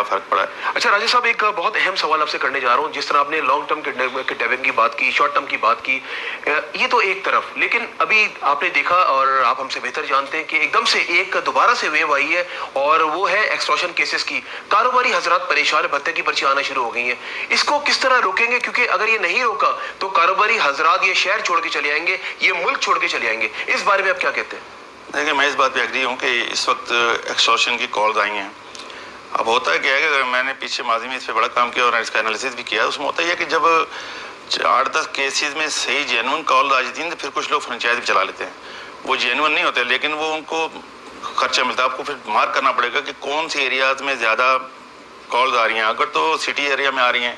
فرق پڑا ہے۔ اچھا راجہ صاحب، ایک بہت اہم سوال آپ سے کرنے جا رہا ہوں. جس طرح آپ نے لانگ ٹرم کڈنیپنگ کی بات کی، شارٹ ٹرم کی بات کی، یہ تو ایک طرف، لیکن ابھی آپ نے دیکھا اور آپ ہم سے بہتر جانتے ہیں کہ ایک دم سے ایک دوبارہ سے ویو آئی ہے، اور وہ ہے ایکسٹورشن کیسز کی. کاروباری حضرات پریشان، بھتے کی پرچی آنا شروع ہو گئی ہیں. اس کو کس طرح روکیں گے؟ کیونکہ اگر یہ نہیں روکا تو کاروباری حضرات یہ شہر چھوڑ کے چلے آئیں گے، یہ ملک چھوڑ کے چلے آئیں گے. اس بارے میں آپ کیا کہتے ہیں؟ دیکھیں، میں اس بات پہ ایگری ہوں کہ اس وقت ایکسٹورشن کی کالز آئی ہیں. اب ہوتا ہے کیا ہے کہ میں نے پیچھے ماضی میں اس پہ بڑا کام کیا اور اس کا انالیسس بھی کیا. اس میں ہوتا ہے کہ جب 8-10 کیسز میں صحیح جینون کال آ جاتی ہیں تو پھر کچھ لوگ فرنچائز بھی چلا لیتے ہیں. وہ جینون نہیں ہوتے، لیکن وہ ان کو خرچہ ملتا ہے. آپ کو پھر مارک کرنا پڑے گا کہ کون سی ایریاز میں زیادہ کالز آ رہی ہیں. اگر تو سٹی ایریا میں آ رہی ہیں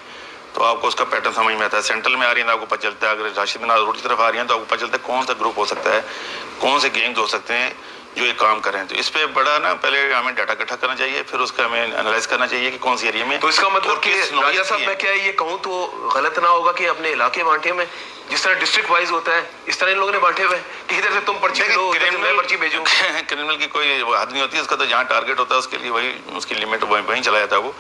تو آپ کو اس کا پیٹرن سمجھ میں آتا ہے. سینٹرل میں آ رہی ہیں تو آپ کو پتہ چلتا ہے. اگر راشد بن روڈ کی طرف آ رہی ہیں تو آپ کو پتہ چلتا ہے کون سا گروپ ہو سکتا ہے، کون سے گینگز ہو سکتے ہیں جو یہ کام کریں. تو اس پہ بڑا پہلے ہمیں ڈاٹا اکٹھا کرنا چاہیے، پھر اس کا ہمیں انالائز کرنا چاہیے کہ کون سی ایریا میں. تو اس کا مطلب کہ راجہ صاحب، میں کیا یہ کہوں تو غلط نہ ہوگا کہ اپنے علاقے بانٹے میں جس طرح ڈسٹرکٹ وائز ہوتا ہے اس طرح ان لوگوں نے بانٹے ہوئے کہ ادھر سے تم پرچی لو، میں پرچی بھیجوں. کرمنل کی کوئی حد نہیں ہوتی ہے، اس کا تو جہاں ٹارگیٹ ہوتا ہے اس کے لیے وہی اس کی لمٹ وہیں چلا جاتا ہے وہ.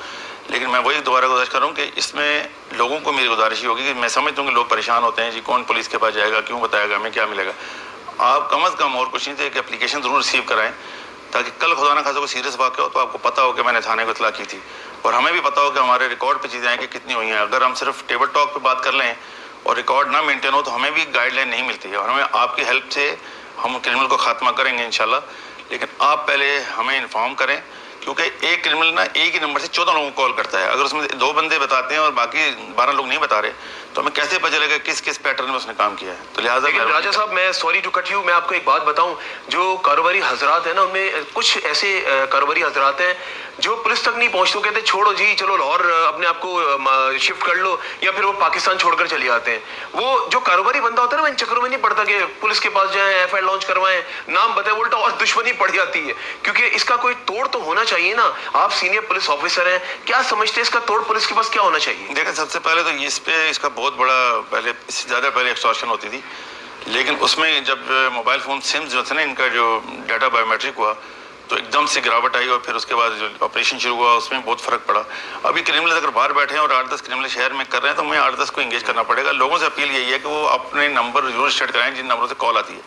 لیکن میں وہی دوبارہ گزارش کر رہا ہوں کہ اس میں لوگوں کو میری گزارش یہ ہوگی کہ میں سمجھتا ہوں کہ لوگ پریشان ہوتے ہیں، جی کون پولیس کے پاس جائے گا، کیوں بتائے گا، ہمیں کیا ملے گا. آپ کم از کم اور کچھ نہیں تھے کہ اپلیکیشن ضرور ریسیو کرائیں، تاکہ کل خدا نہ خاصا کوئی سیریس واقعہ ہو تو آپ کو پتہ ہو کہ میں نے تھانے کو اطلاع کی تھی، اور ہمیں بھی پتہ ہو کہ ہمارے ریکارڈ پہ چیزیں آئیں کہ کتنی ہوئی ہیں. اگر ہم صرف ٹیبل ٹاک پہ بات کر لیں اور ریکارڈ نہ مینٹین ہو تو ہمیں بھی گائیڈ لائن نہیں ملتی ہے. اور ہمیں آپ کی ہیلپ سے ہم کرمنل کو خاتمہ کریں گے انشاءاللہ. لیکن آپ پہلے ہمیں انفارم کریں، کیونکہ ایک کرمنل ایک ہی نمبر سے 14 لوگوں کو کال کرتا ہے. اگر اس میں 2 بندے بتاتے ہیں اور باقی 12 لوگ نہیں بتا رہے تو ہمیں کیسے پتہ چلے گا کس کس پیٹرن میں اس نے کام کیا ہے. تو لہٰذا راجہ صاحب، میں سوری ٹو کٹ یو، میں آپ کو ایک بات بتاؤں. جو کاروباری حضرات ہیں نا، ان میں کچھ ایسے کاروباری حضرات ہیں جو پولیس تک نہیں پہنچتے، کہتے ہیں چھوڑو جی، چلو لاہور اپنے آپ کو شفٹ کر لو، یا پھر وہ پاکستان چھوڑ کر چلے آتے ہیں. وہ جو کاروباری بندہ ہوتا ہے نا، ان چکروں میں نہیں پڑتا کہ پولیس کے پاس جائیں، ایف آئی آر لانچ کروائیں، نام بتائیں، الٹا اور دشمنی پڑ جاتی ہے. کیونکہ اس کا کوئی توڑ تو ہونا چاہیے نا. آپ سینئر پولیس آفیسر ہیں، کیا سمجھتے ہیں اس کا توڑ پولیس کے پاس کیا ہونا چاہیے؟ دیکھیں، سب سے پہلے تو اس کا بہت بڑا پہلے اس سے زیادہ پہلے ایکسٹورشن ہوتی تھی، لیکن اس میں جب موبائل فون سمز جو تھے نا، ان کا جو ڈیٹا بایو میٹرک ہوا تو ایک دم سے گراوٹ آئی، اور پھر اس کے بعد جو آپریشن شروع ہوا اس میں بہت فرق پڑا. ابھی کرمنل اگر باہر بیٹھے ہیں اور 8-10 کرمنل شہر میں کر رہے ہیں تو ہمیں 8-10 کو انگیج کرنا پڑے گا. لوگوں سے اپیل یہی ہے کہ وہ اپنے نمبر ضرور سیٹ کرائیں جن نمبروں سے کال آتی ہے.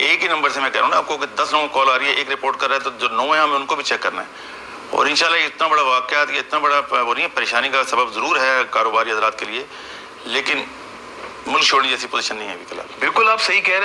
ایک ہی نمبر سے میں کہہ رہا ہوں نا آپ کو کہ 10 لوگوں کو کال آ رہی ہے، ایک رپورٹ کر رہا ہے تو جو 9 ہیں ہمیں ان کو بھی چیک کرنا ہے. اور انشاءاللہ یہ اتنا بڑا واقعات، یہ اتنا بڑا وہ نہیں ہے، پریشانی کا سبب ضرور ہے کاروباری حضرات کے لیے، لیکن ملک چھوڑنے جیسی پوزیشن نہیں ہے ابھی فی الحال. بالکل آپ صحیح کہہ رہے ہیں.